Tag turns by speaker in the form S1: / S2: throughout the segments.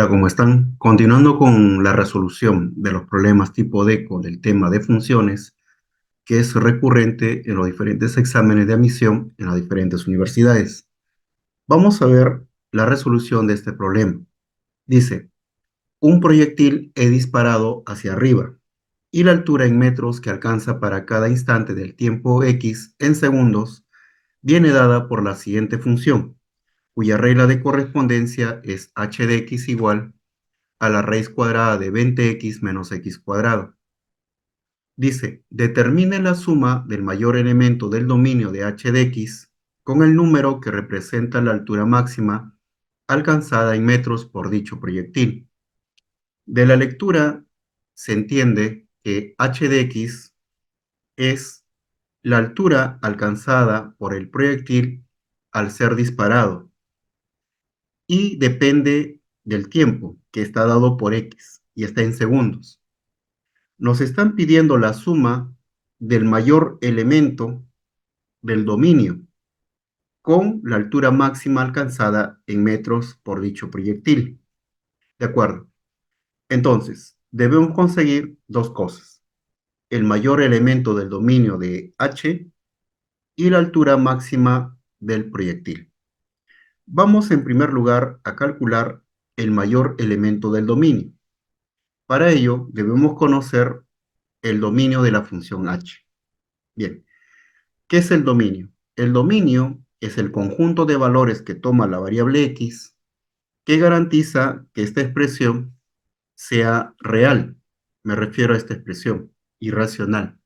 S1: Hola, ¿cómo están? Continuando con la resolución de los problemas tipo DECO del tema de funciones, que es recurrente en los diferentes exámenes de admisión en las diferentes universidades. Vamos a ver la resolución de este problema. Dice, un proyectil es disparado hacia arriba y la altura en metros que alcanza para cada instante del tiempo X en segundos viene dada por la siguiente función, cuya regla de correspondencia es h de x igual a la raíz cuadrada de 20x menos x cuadrado. Dice, determine la suma del mayor elemento del dominio de h de x con el número que representa la altura máxima alcanzada en metros por dicho proyectil. De la lectura se entiende que h de x es la altura alcanzada por el proyectil al ser disparado y depende del tiempo que está dado por x y está en segundos. Nos están pidiendo la suma del mayor elemento del dominio con la altura máxima alcanzada en metros por dicho proyectil. ¿De acuerdo? Entonces, debemos conseguir dos cosas. El mayor elemento del dominio de H y la altura máxima del proyectil. Vamos en primer lugar a calcular el mayor elemento del dominio. Para ello, debemos conocer el dominio de la función H. Bien, ¿qué es el dominio? El dominio es el conjunto de valores que toma la variable x que garantiza que esta expresión sea real. Me refiero a esta expresión, irracional.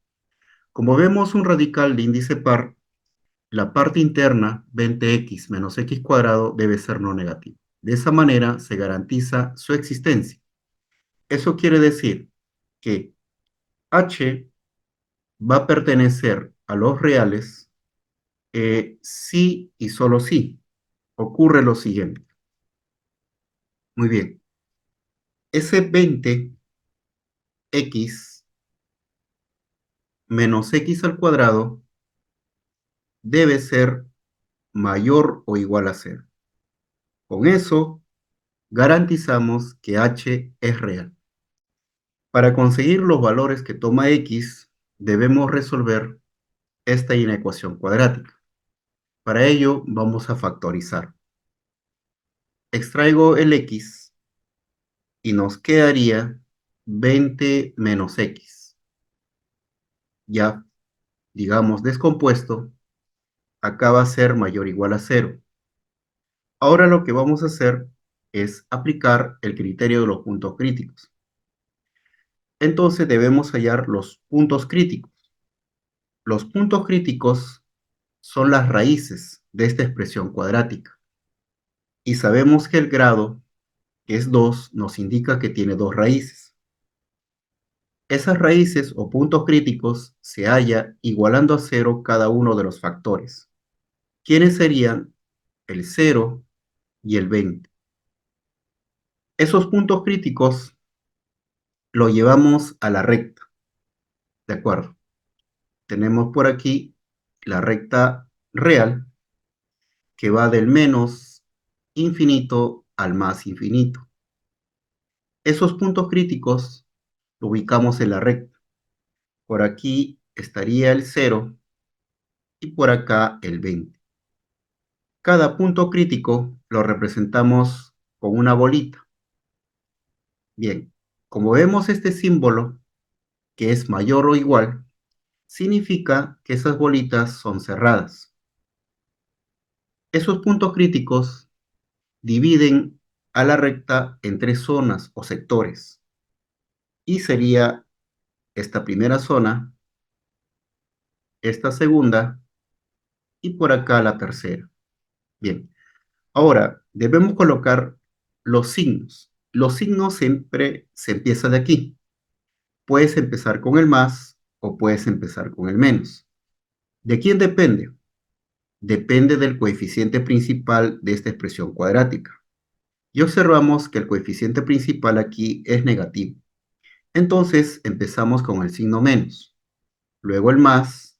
S1: Como vemos un radical de índice par, la parte interna 20x menos x cuadrado debe ser no negativa. De esa manera se garantiza su existencia. Eso quiere decir que h va a pertenecer a los reales si y solo si ocurre lo siguiente. Muy bien. Ese 20x menos x al cuadrado debe ser mayor o igual a 0. Con eso garantizamos que h es real. Para conseguir los valores que toma x, debemos resolver esta inecuación cuadrática. Para ello vamos a factorizar. Extraigo el x y nos quedaría 20 menos x. Ya, digamos, descompuesto, acá va a ser mayor o igual a 0. Ahora lo que vamos a hacer es aplicar el criterio de los puntos críticos. Entonces debemos hallar los puntos críticos. Los puntos críticos son las raíces de esta expresión cuadrática. Y sabemos que el grado, que es 2, nos indica que tiene dos raíces. Esas raíces o puntos críticos se halla igualando a 0 cada uno de los factores, quienes serían el 0 y el 20. Esos puntos críticos lo llevamos a la recta, ¿de acuerdo? Tenemos por aquí la recta real que va del menos infinito al más infinito. Esos puntos críticos lo ubicamos en la recta. Por aquí estaría el 0 y por acá el 20. Cada punto crítico lo representamos con una bolita. Bien, como vemos este símbolo, que es mayor o igual, significa que esas bolitas son cerradas. Esos puntos críticos dividen a la recta en tres zonas o sectores. Y sería esta primera zona, esta segunda y por acá la tercera. Bien, ahora debemos colocar los signos. Los signos siempre se empieza de aquí. Puedes empezar con el más o puedes empezar con el menos. ¿De quién depende? Depende del coeficiente principal de esta expresión cuadrática. Y observamos que el coeficiente principal aquí es negativo. Entonces empezamos con el signo menos, luego el más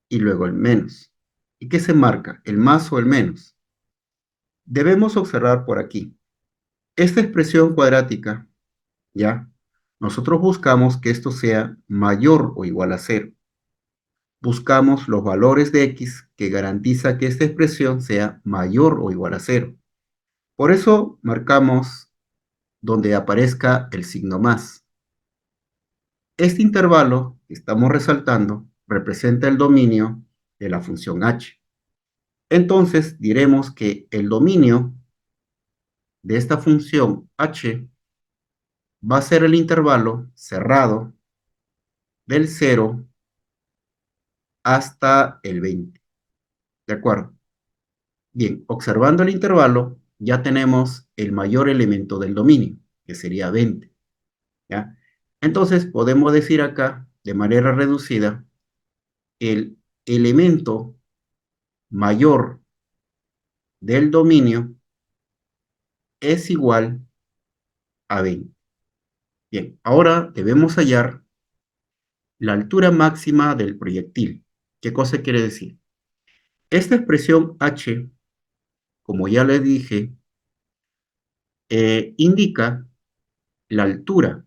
S1: y luego el menos. ¿Y qué se marca? ¿El más o el menos? Debemos observar por aquí. Esta expresión cuadrática, ¿ya? Nosotros buscamos que esto sea mayor o igual a cero. Buscamos los valores de x que garantiza que esta expresión sea mayor o igual a cero. Por eso marcamos donde aparezca el signo más. Este intervalo que estamos resaltando representa el dominio de la función h. Entonces diremos que el dominio de esta función h va a ser el intervalo cerrado del 0 hasta el 20. ¿De acuerdo? Bien, observando el intervalo, ya tenemos el mayor elemento del dominio, que sería 20. ¿Ya? Entonces podemos decir acá, de manera reducida, el elemento mayor del dominio es igual a 20. Bien, ahora debemos hallar la altura máxima del proyectil. ¿Qué cosa quiere decir? Esta expresión h, como ya le dije, indica la altura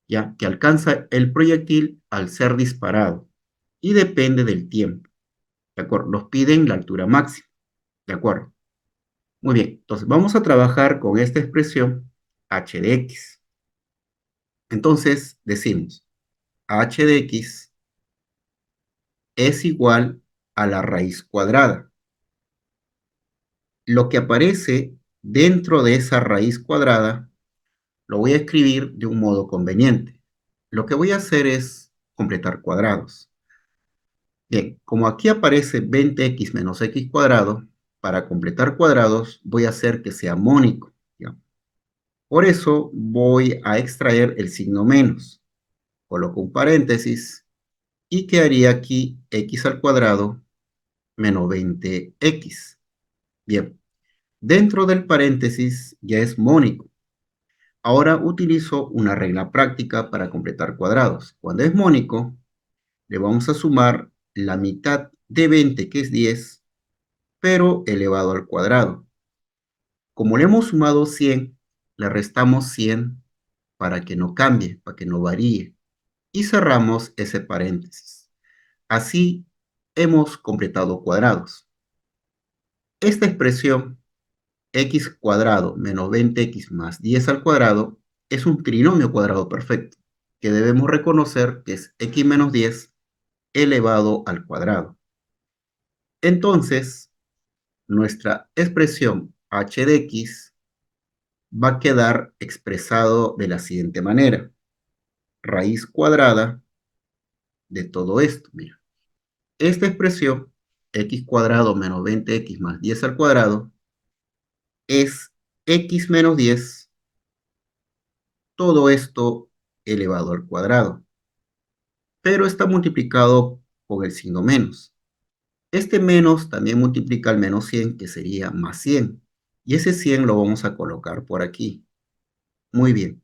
S1: ya que alcanza el proyectil al ser disparado y depende del tiempo. ¿De acuerdo? Nos piden la altura máxima. ¿De acuerdo? Muy bien, entonces vamos a trabajar con esta expresión h de x. Entonces decimos h de x es igual a la raíz cuadrada. Lo que aparece dentro de esa raíz cuadrada lo voy a escribir de un modo conveniente. Lo que voy a hacer es completar cuadrados. Bien, como aquí aparece 20x menos x cuadrado, para completar cuadrados voy a hacer que sea mónico. ¿Ya? Por eso voy a extraer el signo menos. Coloco un paréntesis y quedaría aquí x al cuadrado menos 20x. Bien, dentro del paréntesis ya es mónico. Ahora utilizo una regla práctica para completar cuadrados. Cuando es mónico, le vamos a sumar la mitad de 20, que es 10, pero elevado al cuadrado. Como le hemos sumado 100, le restamos 100 para que no cambie, para que no varíe. Y cerramos ese paréntesis. Así hemos completado cuadrados. Esta expresión x cuadrado menos 20x más 10 al cuadrado es un trinomio cuadrado perfecto, que debemos reconocer que es x menos 10 elevado al cuadrado. Entonces, nuestra expresión h de x va a quedar expresado de la siguiente manera. Raíz cuadrada de todo esto. Mira, esta expresión, x cuadrado menos 20x más 10 al cuadrado, es x menos 10, todo esto elevado al cuadrado, pero está multiplicado con el signo menos. Este menos también multiplica el menos 100, que sería más 100. Y ese 100 lo vamos a colocar por aquí. Muy bien.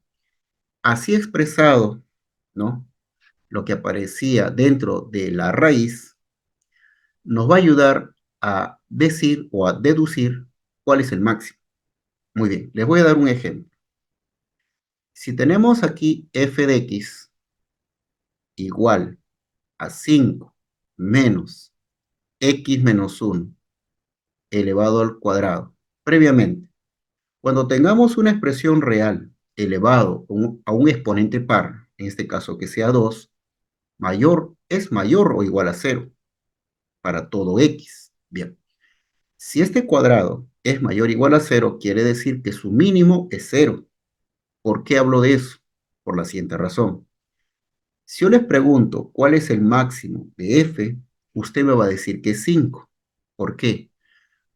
S1: Así expresado, ¿no? Lo que aparecía dentro de la raíz nos va a ayudar a decir o a deducir cuál es el máximo. Muy bien, les voy a dar un ejemplo. Si tenemos aquí f de x igual a 5 menos x menos 1 elevado al cuadrado, previamente, cuando tengamos una expresión real elevado a un exponente par, en este caso que sea 2, es mayor o igual a 0 para todo x. Bien, si este cuadrado es mayor o igual a 0, quiere decir que su mínimo es 0. ¿Por qué hablo de eso? Por la siguiente razón. Si yo les pregunto cuál es el máximo de f, usted me va a decir que es 5. ¿Por qué?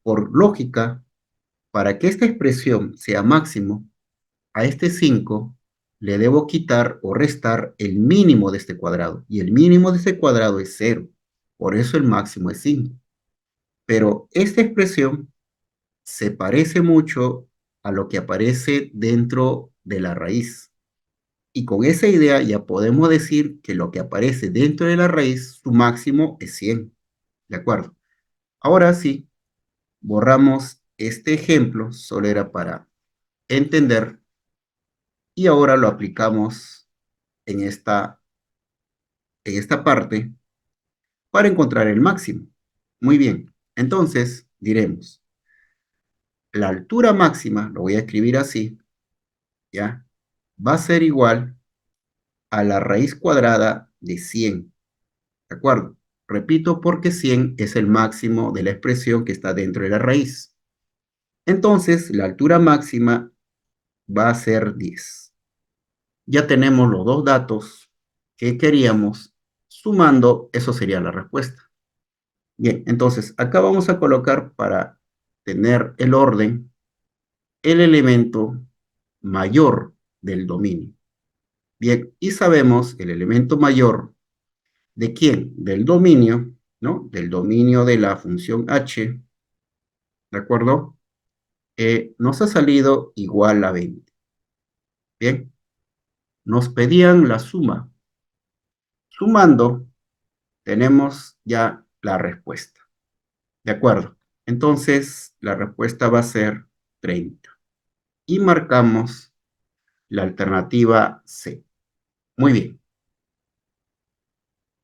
S1: Por lógica, para que esta expresión sea máximo, a este 5 le debo quitar o restar el mínimo de este cuadrado. Y el mínimo de este cuadrado es 0. Por eso el máximo es 5. Pero esta expresión se parece mucho a lo que aparece dentro de la raíz. Y con esa idea ya podemos decir que lo que aparece dentro de la raíz, su máximo es 100. ¿De acuerdo? Ahora sí, borramos este ejemplo, solo era para entender y ahora lo aplicamos en esta parte para encontrar el máximo. Muy bien, entonces diremos, la altura máxima, lo voy a escribir así, ¿ya? Va a ser igual a la raíz cuadrada de 100, ¿de acuerdo? Repito porque 100 es el máximo de la expresión que está dentro de la raíz. Entonces, la altura máxima va a ser 10. Ya tenemos los dos datos que queríamos. Sumando, eso sería la respuesta. Bien, entonces acá vamos a colocar para tener el orden el elemento mayor del dominio. Bien, y sabemos el elemento mayor de quién, del dominio, ¿no? Del dominio de la función h, ¿de acuerdo? Nos ha salido igual a 20. Bien, nos pedían la suma. Sumando, tenemos ya la respuesta. ¿De acuerdo? Entonces, la respuesta va a ser 30. Y marcamos la alternativa C. Muy bien.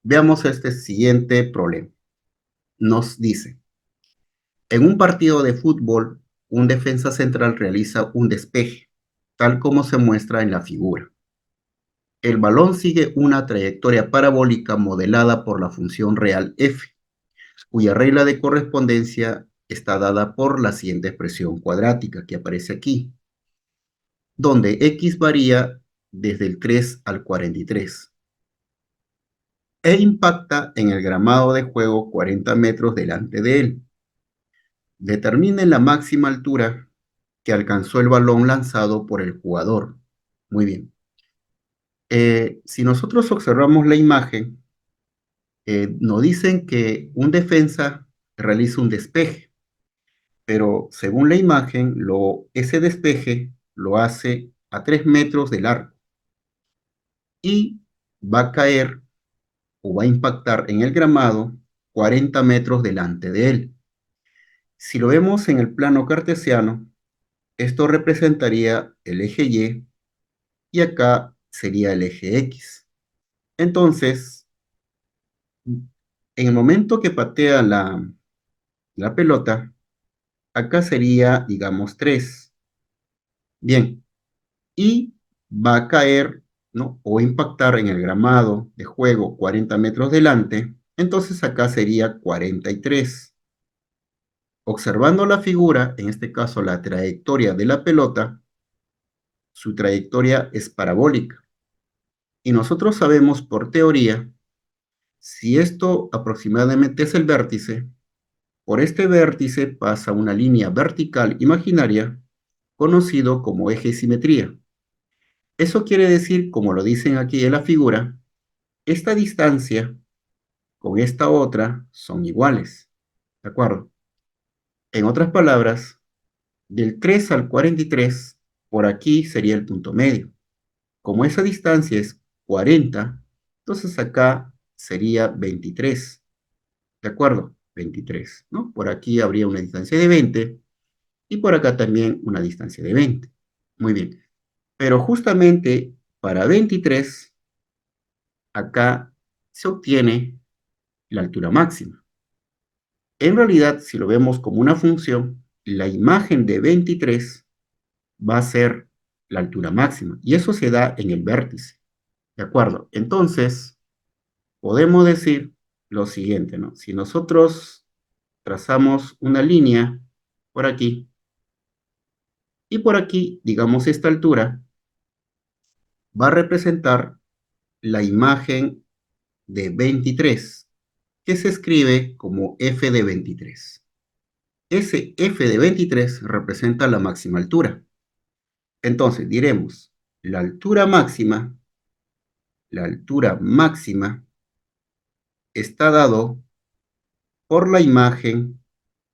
S1: Veamos este siguiente problema. Nos dice, en un partido de fútbol, un defensa central realiza un despeje, tal como se muestra en la figura. El balón sigue una trayectoria parabólica modelada por la función real f, cuya regla de correspondencia está dada por la siguiente expresión cuadrática que aparece aquí, donde x varía desde el 3 al 43 e impacta en el gramado de juego 40 metros delante de él. Determine la máxima altura que alcanzó el balón lanzado por el jugador. Muy bien. Si nosotros observamos la imagen, nos dicen que un defensa realiza un despeje, pero según la imagen, ese despeje lo hace a 3 metros del arco y va a caer o va a impactar en el gramado 40 metros delante de él. Si lo vemos en el plano cartesiano, esto representaría el eje y acá sería el eje X. Entonces, en el momento que patea la pelota, acá sería, digamos, 3. Bien, y va a caer, ¿no? O impactar en el gramado de juego 40 metros delante, entonces acá sería 43. Observando la figura, en este caso la trayectoria de la pelota, su trayectoria es parabólica. Y nosotros sabemos por teoría, si esto aproximadamente es el vértice, por este vértice pasa una línea vertical imaginaria conocido como eje de simetría. Eso quiere decir, como lo dicen aquí en la figura, esta distancia con esta otra son iguales. ¿De acuerdo? En otras palabras, del 3 al 43, por aquí sería el punto medio. Como esa distancia es 40, entonces acá sería 23. ¿De acuerdo? 23, ¿no? Por aquí habría una distancia de 20 y por acá también una distancia de 20. Muy bien. Pero justamente para 23, acá se obtiene la altura máxima. En realidad, si lo vemos como una función, la imagen de 23 va a ser la altura máxima y eso se da en el vértice. ¿De acuerdo? Entonces, podemos decir lo siguiente, ¿no? Si nosotros trazamos una línea por aquí y por aquí, digamos, esta altura va a representar la imagen de 23, que se escribe como f de 23. Ese f de 23 representa la máxima altura. Entonces diremos, la altura máxima está dado por la imagen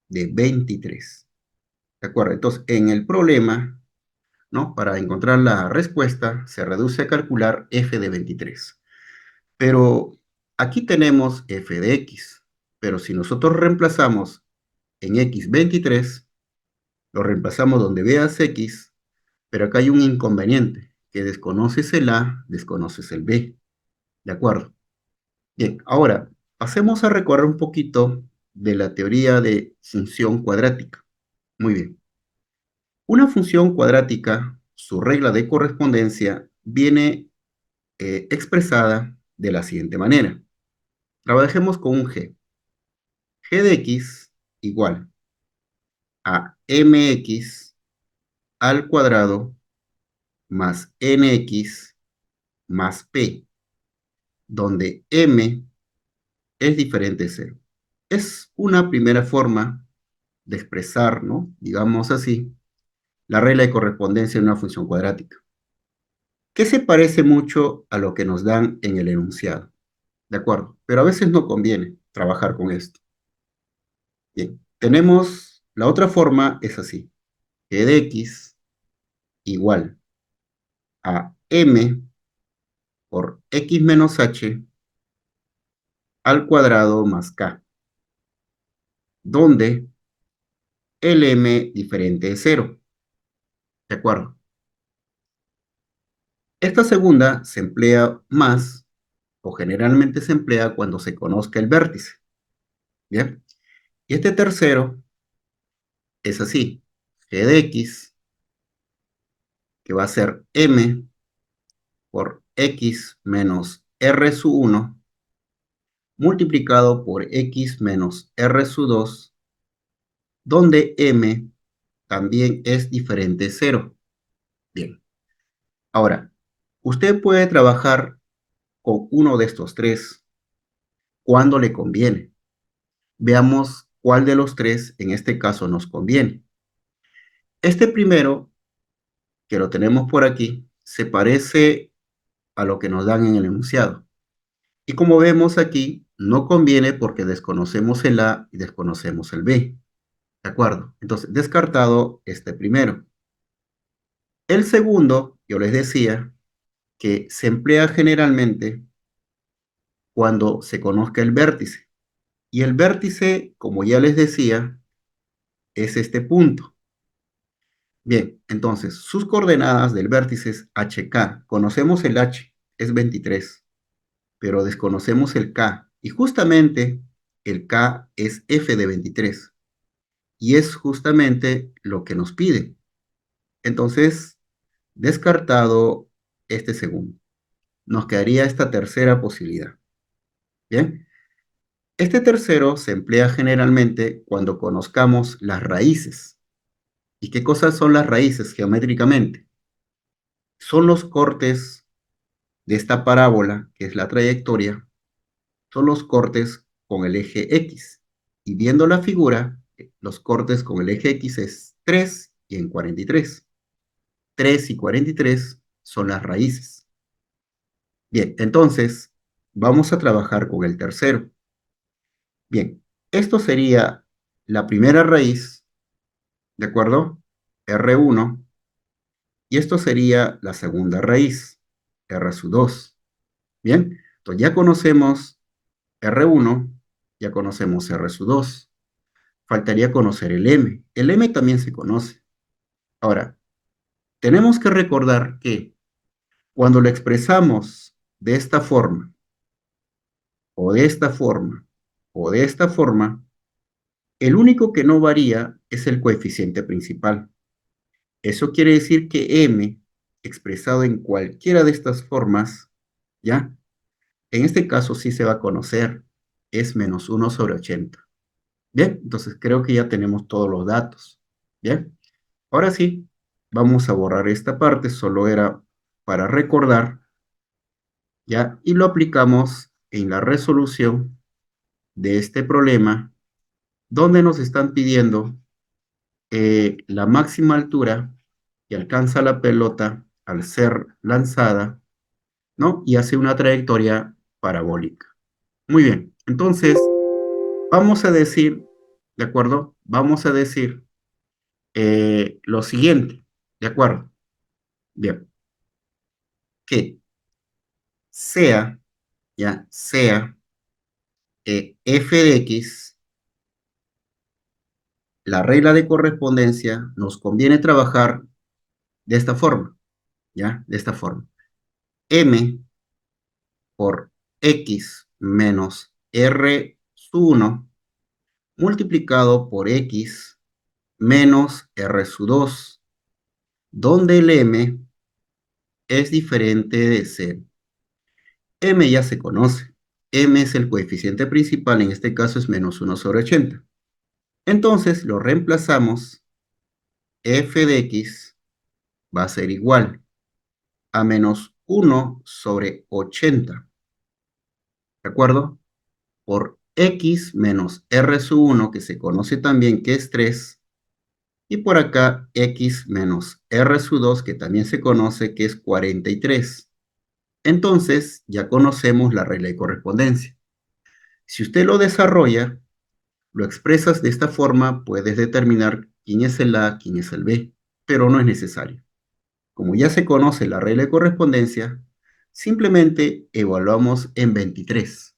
S1: de 23. ¿De acuerdo? Entonces, en el problema, ¿no? Para encontrar la respuesta, se reduce a calcular f de 23. Pero aquí tenemos f de x. Pero si nosotros reemplazamos en x 23, lo reemplazamos donde veas x, Pero acá hay un inconveniente, que desconoces el A, desconoces el B. ¿De acuerdo? Bien, ahora pasemos a recorrer un poquito de la teoría de función cuadrática. Muy bien. Una función cuadrática, su regla de correspondencia, viene expresada de la siguiente manera. Trabajemos con un g. G de x igual a mx al cuadrado más nx más p, donde m es diferente de cero. Es una primera forma de expresar, ¿no? Digamos así, la regla de correspondencia de una función cuadrática, que se parece mucho a lo que nos dan en el enunciado. ¿De acuerdo? Pero a veces no conviene trabajar con esto. Bien, tenemos la otra forma, es así. G de x igual a m por x menos h al cuadrado más k, donde el m diferente es cero. ¿De acuerdo? Esta segunda se emplea más o generalmente se emplea cuando se conozca el vértice. ¿Bien? Y este tercero es así. G de x, que va a ser m por x menos r sub 1 multiplicado por x menos r sub 2, donde m también es diferente de cero. Bien, ahora, usted puede trabajar con uno de estos tres cuando le conviene. Veamos cuál de los tres en este caso nos conviene. Este primero, que lo tenemos por aquí, se parece a lo que nos dan en el enunciado. Y como vemos aquí, no conviene porque desconocemos el A y desconocemos el B. ¿De acuerdo? Entonces, descartado este primero. El segundo, yo les decía, que se emplea generalmente cuando se conozca el vértice. Y el vértice, como ya les decía, es este punto. Bien, entonces, sus coordenadas del vértice es HK. Conocemos el H, es 23, pero desconocemos el K. Y justamente el K es F de 23. Y es justamente lo que nos pide. Entonces, descartado este segundo, nos quedaría esta tercera posibilidad. Bien, este tercero se emplea generalmente cuando conozcamos las raíces. ¿Y qué cosas son las raíces geométricamente? Son los cortes de esta parábola, que es la trayectoria, son los cortes con el eje X. Y viendo la figura, los cortes con el eje X es 3 y en 43. 3 y 43 son las raíces. Bien, entonces vamos a trabajar con el tercero. Bien, esto sería la primera raíz, ¿de acuerdo? R1, y esto sería la segunda raíz, R sub 2. Bien, entonces ya conocemos R1, ya conocemos R sub 2. Faltaría conocer el M. El M también se conoce. Ahora, tenemos que recordar que cuando lo expresamos de esta forma, o de esta forma, o de esta forma, el único que no varía es el coeficiente principal. Eso quiere decir que m, expresado en cualquiera de estas formas, ¿ya? En este caso sí se va a conocer, es menos 1 sobre 80. Bien, entonces creo que ya tenemos todos los datos. Bien, ahora sí, vamos a borrar esta parte, solo era para recordar, ¿ya? Y lo aplicamos en la resolución de este problema, donde nos están pidiendo la máxima altura que alcanza la pelota al ser lanzada, ¿no? Y hace una trayectoria parabólica. Muy bien, entonces vamos a decir, ¿de acuerdo? Vamos a decir lo siguiente, ¿de acuerdo? Bien, que sea, ya, sea f de x, la regla de correspondencia, nos conviene trabajar de esta forma, ¿ya? De esta forma. M por X menos R sub 1 multiplicado por X menos R sub 2, donde el M es diferente de 0. M ya se conoce. M es el coeficiente principal, en este caso es menos 1 sobre 80. Entonces lo reemplazamos, f de x va a ser igual a menos 1 sobre 80, ¿de acuerdo? Por x menos r sub 1, que se conoce también que es 3, y por acá x menos r sub 2, que también se conoce que es 43. Entonces ya conocemos la regla de correspondencia. Si usted lo desarrolla, lo expresas de esta forma, puedes determinar quién es el A, quién es el B, pero no es necesario. Como ya se conoce la regla de correspondencia, simplemente evaluamos en 23.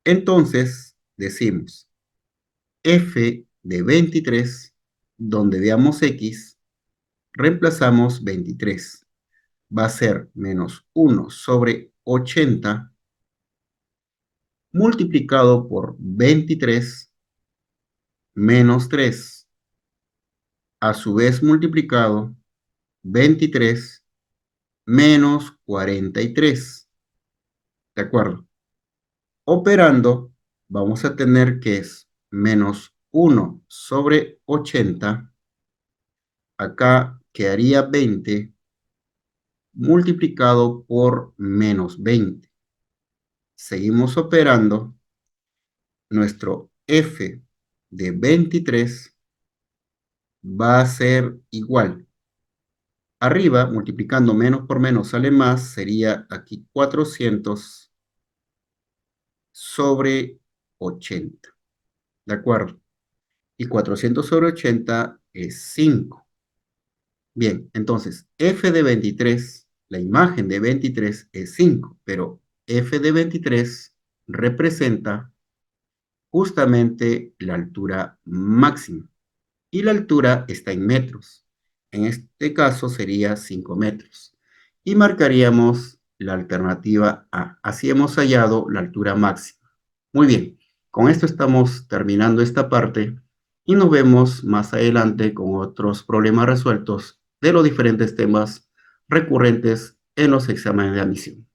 S1: Entonces, decimos f de 23, donde veamos x, reemplazamos 23. Va a ser menos 1 sobre 80 multiplicado por 23 menos 3, a su vez multiplicado 23 menos 43. ¿De acuerdo? Operando, vamos a tener que es menos 1 sobre 80. Acá quedaría 20 multiplicado por menos 20. Seguimos operando. Nuestro f de 23 va a ser igual. Arriba, multiplicando menos por menos sale más, sería aquí 400 sobre 80. ¿De acuerdo? Y 400 sobre 80 es 5. Bien, entonces f de 23, la imagen de 23 es 5, pero f de 23 representa justamente la altura máxima. Y la altura está en metros. En este caso sería 5 metros. Y marcaríamos la alternativa A. Así hemos hallado la altura máxima. Muy bien, con esto estamos terminando esta parte y nos vemos más adelante con otros problemas resueltos de los diferentes temas recurrentes en los exámenes de admisión.